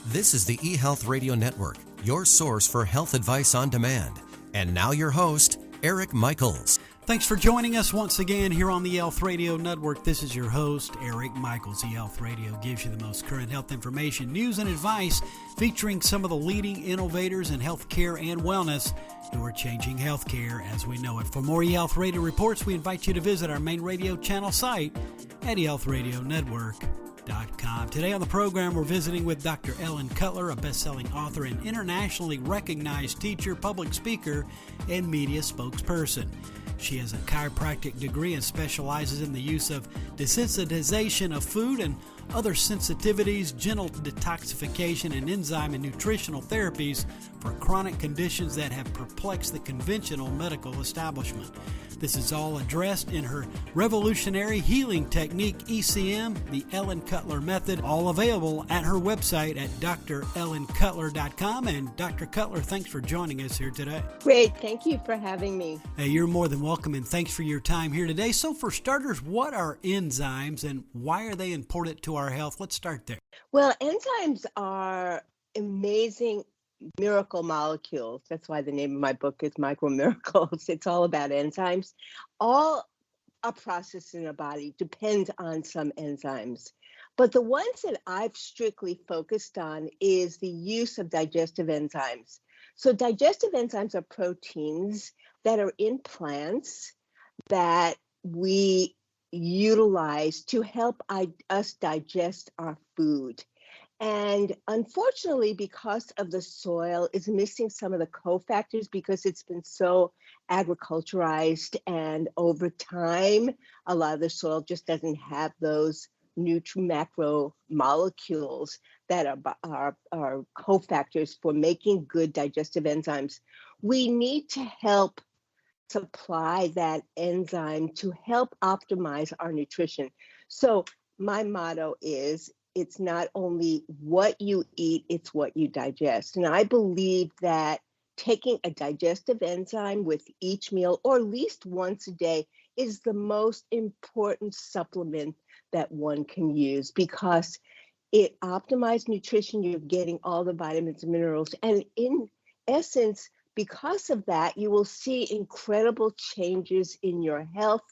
This is the eHealth Radio Network, your source for health advice on demand. And now your host, Eric Michaels. Thanks for joining us once again here on the eHealth Radio Network. This is your host, Eric Michaels. eHealth Radio gives you the most current health information, news, and advice featuring some of the leading innovators in healthcare and wellness who are changing healthcare as we know it. For more eHealth Radio reports, we invite you to visit our main radio channel site at eHealthRadioNetwork.com. Today on the program, we're visiting with Dr. Ellen Cutler, a best-selling author and internationally recognized teacher, public speaker, and media spokesperson. She has a chiropractic degree and specializes in the use of desensitization of food and other sensitivities, gentle detoxification, and enzyme and nutritional therapies for chronic conditions that have perplexed the conventional medical establishment. This is all addressed in her revolutionary healing technique, ECM, the Ellen Cutler Method, all available at her website at drellencutler.com. And Dr. Cutler, thanks for joining us here today. Great. Thank you for having me. Hey, you're more than welcome, and thanks for your time here today. So for starters, what are enzymes and why are they important to our health? Let's start there. Well, enzymes are amazing miracle molecules. That's why the name of my book is Micro Miracles. It's all about enzymes. All our process in our body depends on some enzymes. But the ones that I've strictly focused on is the use of digestive enzymes. So digestive enzymes are proteins that are in plants that we utilize to help us digest our food. And unfortunately, because of the soil is missing some of the cofactors because it's been so agriculturized, and over time, a lot of the soil just doesn't have those macro molecules that are cofactors for making good digestive enzymes. We need to help supply that enzyme to help optimize our nutrition. So my motto is, it's not only what you eat, it's what you digest. And I believe that taking a digestive enzyme with each meal, or at least once a day, is the most important supplement that one can use because it optimizes nutrition. You're getting all the vitamins and minerals. And in essence, because of that, you will see incredible changes in your health,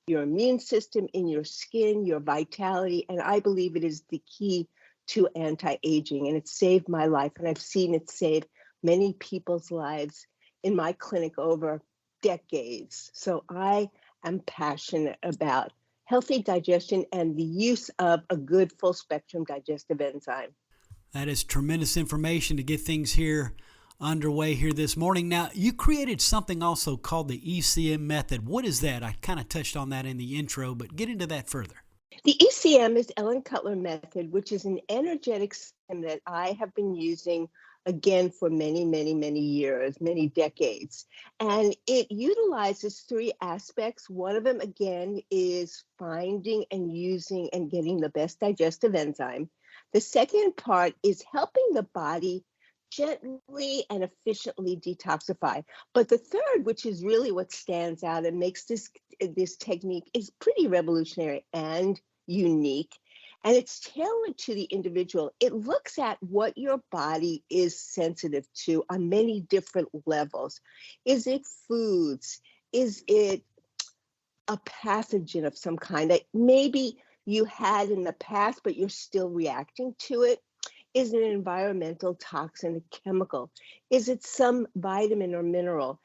your immune system, in your skin, your vitality. And I believe it is the key to anti-aging. And it saved my life. And I've seen it save many people's lives in my clinic over decades. So I am passionate about healthy digestion and the use of a good full spectrum digestive enzyme. That is tremendous information to get things here underway here this morning. Now, you created something also called the ECM method. What is that? I kind of touched on that in the intro, but get into that further. The ECM is Ellen Cutler method, which is an energetic system that I have been using again for many, many, many years, many decades. And it utilizes three aspects. One of them, again, is finding and using and getting the best digestive enzyme. The second part is helping the body gently and efficiently detoxify. But the third, which is really what stands out and makes this technique is pretty revolutionary and unique, and it's tailored to the individual. It looks at what your body is sensitive to on many different levels. Is it foods? Is it a pathogen of some kind that maybe you had in the past, but you're still reacting to it? Is it an environmental toxin, a chemical? Is it some vitamin or mineral?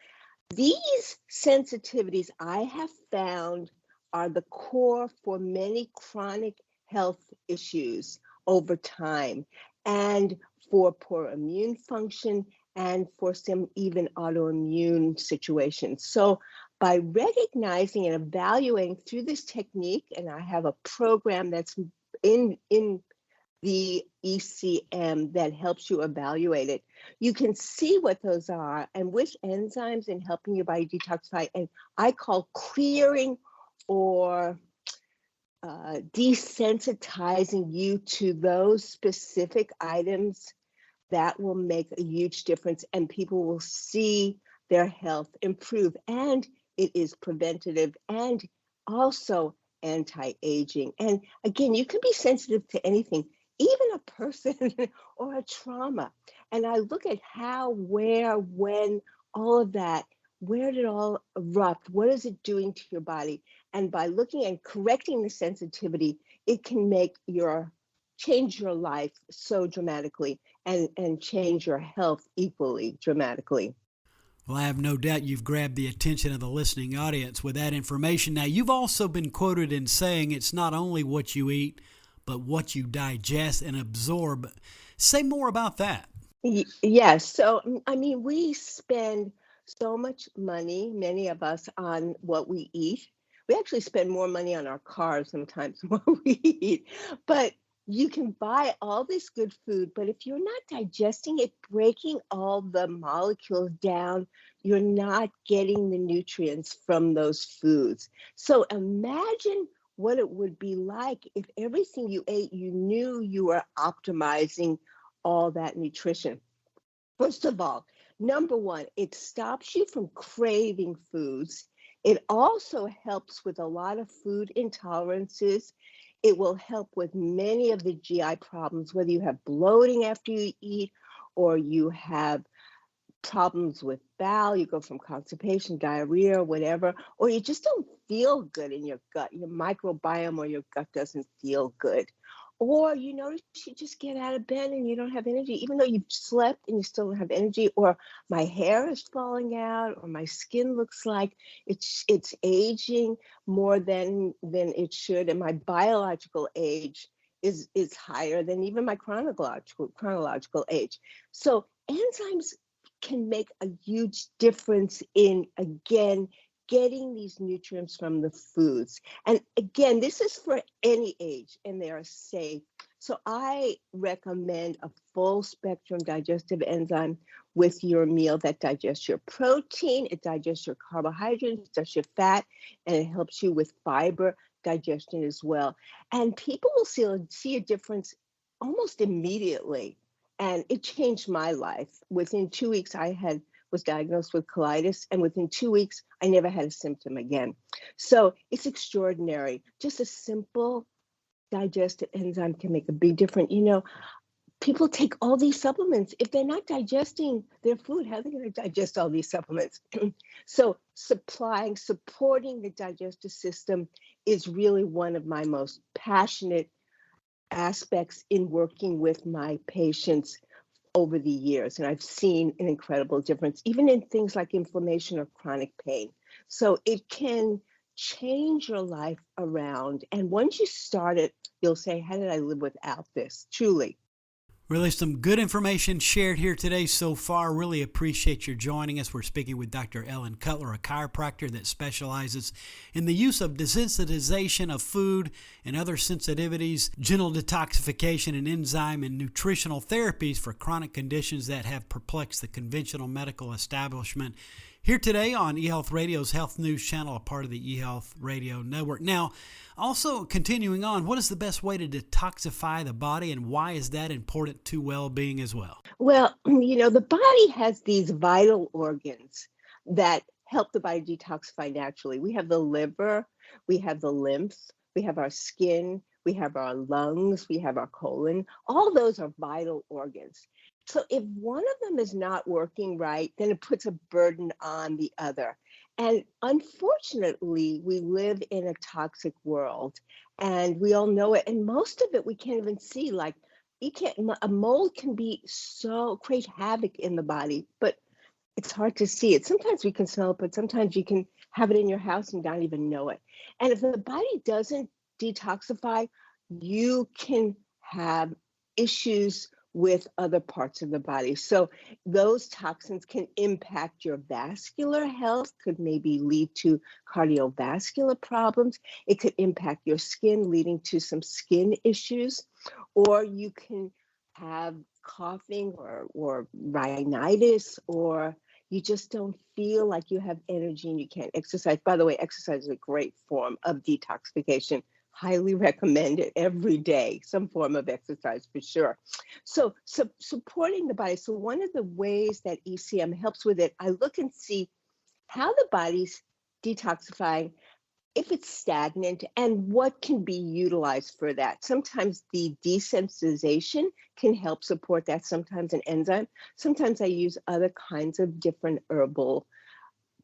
These sensitivities I have found are the core for many chronic health issues over time, and for poor immune function, and for some even autoimmune situations. So by recognizing and evaluating through this technique, and I have a program that's in the ECM that helps you evaluate it, you can see what those are and which enzymes in helping your body detoxify, and I call clearing or desensitizing you to those specific items that will make a huge difference, and people will see their health improve. And it is preventative and also anti-aging. And again, you can be sensitive to anything. even a person or a trauma. And I look at how, where, when, all of that, where did it all erupt? What is it doing to your body? And by looking and correcting the sensitivity, it can change your life so dramatically and change your health equally dramatically. Well, I have no doubt you've grabbed the attention of the listening audience with that information. Now, you've also been quoted in saying it's not only what you eat, but what you digest and absorb. Say more about that. Yes. So, I mean, we spend so much money, many of us, on what we eat. We actually spend more money on our cars sometimes than what we eat. But you can buy all this good food, but if you're not digesting it, breaking all the molecules down, you're not getting the nutrients from those foods. So imagine what it would be like if everything you ate, you knew you were optimizing all that nutrition. First of all, number one, it stops you from craving foods. It also helps with a lot of food intolerances. It will help with many of the GI problems, whether you have bloating after you eat or you have problems with bowel, you go from constipation, diarrhea, whatever, or you just don't feel good in your gut, your microbiome or your gut doesn't feel good. Or you notice you just get out of bed and you don't have energy, even though you've slept and you still don't have energy, or my hair is falling out, or my skin looks like it's aging more than it should, and my biological age is higher than even my chronological age. So enzymes can make a huge difference in, again, getting these nutrients from the foods. And again, this is for any age and they are safe. So I recommend a full spectrum digestive enzyme with your meal that digests your protein, it digests your carbohydrates, it digests your fat, and it helps you with fiber digestion as well. And people will see a difference almost immediately. And it changed my life. Within 2 weeks, was diagnosed with colitis, and within 2 weeks, I never had a symptom again. So it's extraordinary. Just a simple digestive enzyme can make a big difference. People take all these supplements. If they're not digesting their food, how are they going to digest all these supplements? So supporting the digestive system is really one of my most passionate aspects in working with my patients over the years. And I've seen an incredible difference, even in things like inflammation or chronic pain. So it can change your life around. And once you start it, you'll say, how did I live without this? Truly. Really some good information shared here today so far. Really appreciate your joining us. We're speaking with Dr. Ellen Cutler, a chiropractor that specializes in the use of desensitization of food and other sensitivities, gentle detoxification, and enzyme and nutritional therapies for chronic conditions that have perplexed the conventional medical establishment. Here today on eHealth Radio's Health News Channel, a part of the eHealth Radio Network. Now, also continuing on, what is the best way to detoxify the body, and why is that important to well-being as well? Well, the body has these vital organs that help the body detoxify naturally. We have the liver, we have the lymph, we have our skin, we have our lungs, we have our colon. All those are vital organs. So if one of them is not working right, then it puts a burden on the other. And unfortunately, we live in a toxic world and we all know it. And most of it we can't even see. Like a mold can create havoc in the body, but it's hard to see it. Sometimes we can smell it, but sometimes you can have it in your house and not even know it. And if the body doesn't detoxify, you can have issues with other parts of the body. So those toxins can impact your vascular health, could maybe lead to cardiovascular problems. It could impact your skin, leading to some skin issues, or you can have coughing or rhinitis, or you just don't feel like you have energy and you can't exercise. By the way, exercise is a great form of detoxification. Highly recommend it every day, some form of exercise for sure. So supporting the body. So one of the ways that ECM helps with it, I look and see how the body's detoxifying if it's stagnant and what can be utilized for that. Sometimes the desensitization can help support that, sometimes an enzyme. Sometimes I use other kinds of different herbal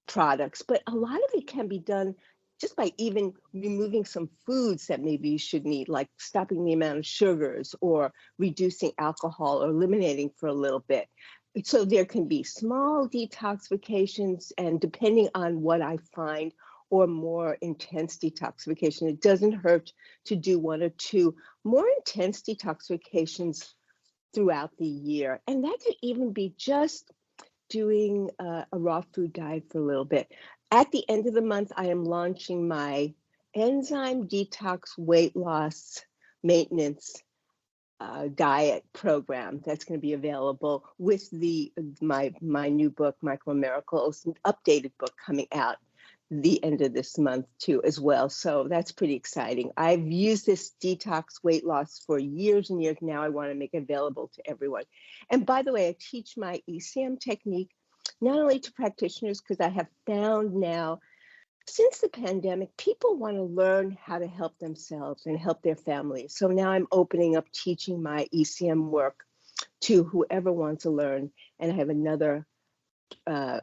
products, but a lot of it can be done just by even removing some foods that maybe you shouldn't eat, like stopping the amount of sugars or reducing alcohol or eliminating for a little bit. So there can be small detoxifications, and depending on what I find, or more intense detoxification, it doesn't hurt to do one or two more intense detoxifications throughout the year. And that could even be just doing a raw food diet for a little bit. At the end of the month, I am launching my enzyme detox weight loss maintenance diet program that's going to be available with my new book, Micro Miracles, an updated book coming out the end of this month too as well. So that's pretty exciting. I've used this detox weight loss for years and years. Now I want to make it available to everyone. And by the way, I teach my ECM technique not only to practitioners, because I have found now since the pandemic, people want to learn how to help themselves and help their families. So now I'm opening up teaching my ECM work to whoever wants to learn. And I have another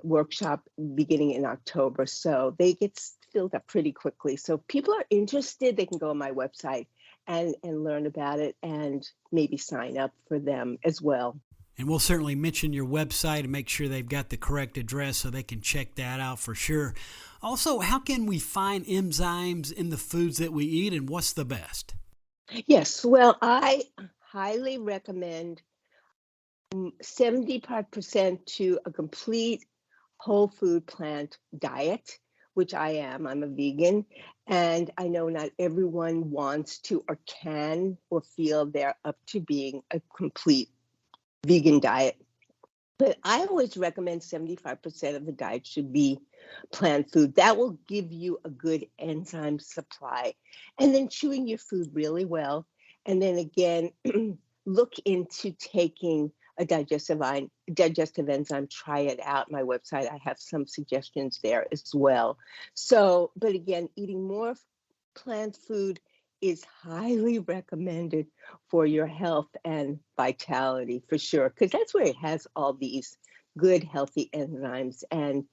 workshop beginning in October. So they get filled up pretty quickly. So if people are interested, they can go on my website and learn about it and maybe sign up for them as well. And we'll certainly mention your website and make sure they've got the correct address so they can check that out for sure. Also, how can we find enzymes in the foods that we eat, and what's the best? Yes, well, I highly recommend 75% to a complete whole food plant diet, which I am. I'm a vegan, and I know not everyone wants to or can or feel they're up to being a complete vegan diet. But I always recommend 75% of the diet should be plant food. That will give you a good enzyme supply. And then chewing your food really well. And then again, look into taking a digestive enzyme. Try it out. My website, I have some suggestions there as well. So, but again, eating more plant food is highly recommended for your health and vitality for sure, because that's where it has all these good, healthy enzymes. And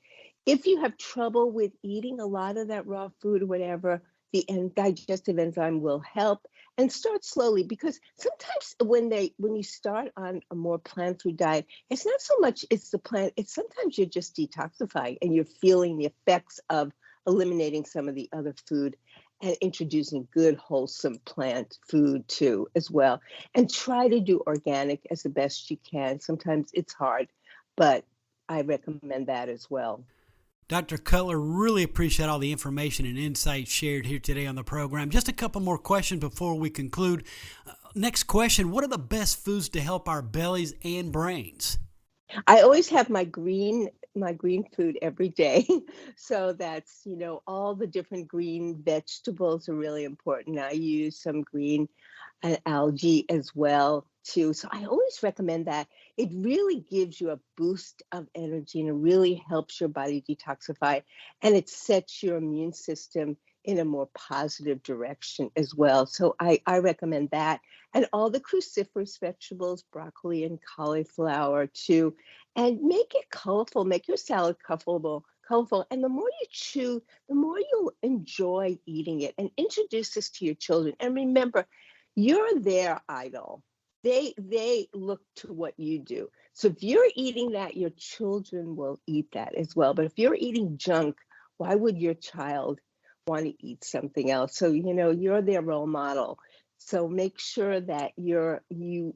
if you have trouble with eating a lot of that raw food or whatever, the digestive enzyme will help. And start slowly, because sometimes when you start on a more plant food diet, it's not so much it's the plant, it's sometimes you're just detoxifying and you're feeling the effects of eliminating some of the other food and introducing good, wholesome plant food too, as well. And try to do organic as the best you can. Sometimes it's hard, but I recommend that as well. Dr. Cutler, really appreciate all the information and insights shared here today on the program. Just a couple more questions before we conclude. Next question, what are the best foods to help our bellies and brains? I always have my green food every day. So that's, all the different green vegetables are really important. I use some green algae as well too. So I always recommend that. It really gives you a boost of energy and it really helps your body detoxify, and it sets your immune system in a more positive direction as well. So I recommend that. And all the cruciferous vegetables, broccoli and cauliflower too. And make it colorful, make your salad colorful. And the more you chew, the more you'll enjoy eating it. And introduce this to your children. And remember, you're their idol. They look to what you do. So if you're eating that, your children will eat that as well. But if you're eating junk, why would your child want to eat something else? So, you're their role model. So make sure that you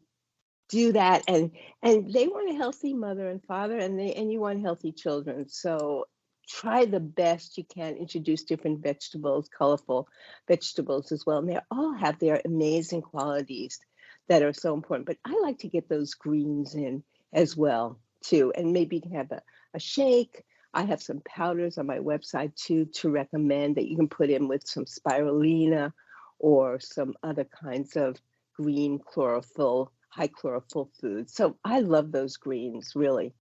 do that, and they want a healthy mother and father, and you want healthy children. So try the best you can, introduce different vegetables, colorful vegetables as well. And they all have their amazing qualities that are so important. But I like to get those greens in as well too. And maybe you can have a shake. I have some powders on my website too to recommend that you can put in with some spirulina or some other kinds of green chlorophyll, high chlorophyll foods. So I love those greens, really.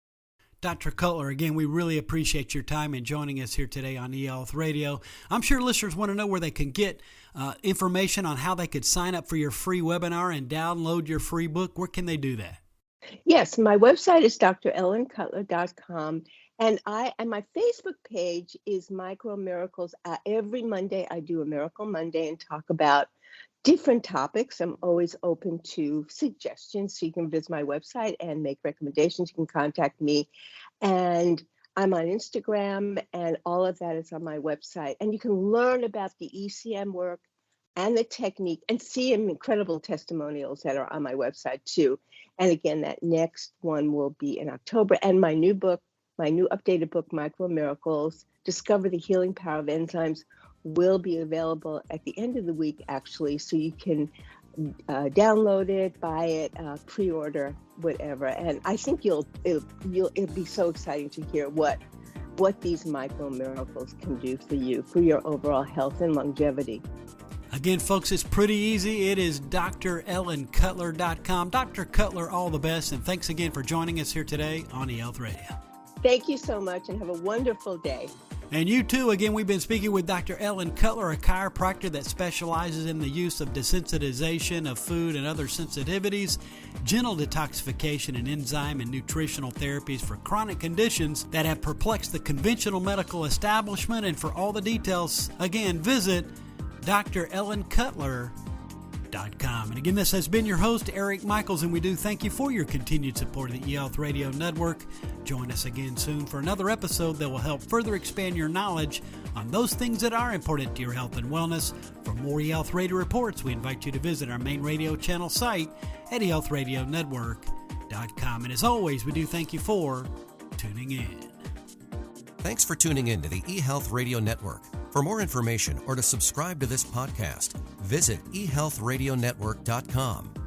Dr. Cutler, again, we really appreciate your time and joining us here today on eHealth Radio. I'm sure listeners want to know where they can get information on how they could sign up for your free webinar and download your free book. Where can they do that? Yes, my website is drellencutler.com, and my Facebook page is Micro Miracles. Every Monday I do a Miracle Monday and talk about different topics. I'm always open to suggestions, so you can visit my website and make recommendations. You can contact me, and I'm on Instagram, and all of that is on my website. And you can learn about the ECM work and the technique and see incredible testimonials that are on my website too. And again, that next one will be in October. And my new book, my new updated book, Micro Miracles, Discover the Healing Power of Enzymes, will be available at the end of the week, actually. So you can download it, buy it, pre-order, whatever. And I think it'll be so exciting to hear what these micro miracles can do for you, for your overall health and longevity. Again, folks, it's pretty easy. It is drellencutler.com. Dr. Cutler, all the best, and thanks again for joining us here today on eHealth Radio. Thank you so much, and have a wonderful day. And you too. Again, we've been speaking with Dr. Ellen Cutler, a chiropractor that specializes in the use of desensitization of food and other sensitivities, gentle detoxification, and enzyme and nutritional therapies for chronic conditions that have perplexed the conventional medical establishment. And for all the details, again, visit drellencutler.com. And again, this has been your host, Eric Michaels, and we do thank you for your continued support of the eHealth Radio Network. Join us again soon for another episode that will help further expand your knowledge on those things that are important to your health and wellness. For more eHealth Radio reports, we invite you to visit our main radio channel site at eHealthRadioNetwork.com. And as always, we do thank you for tuning in. Thanks for tuning in to the eHealth Radio Network. For more information or to subscribe to this podcast, visit eHealthRadioNetwork.com.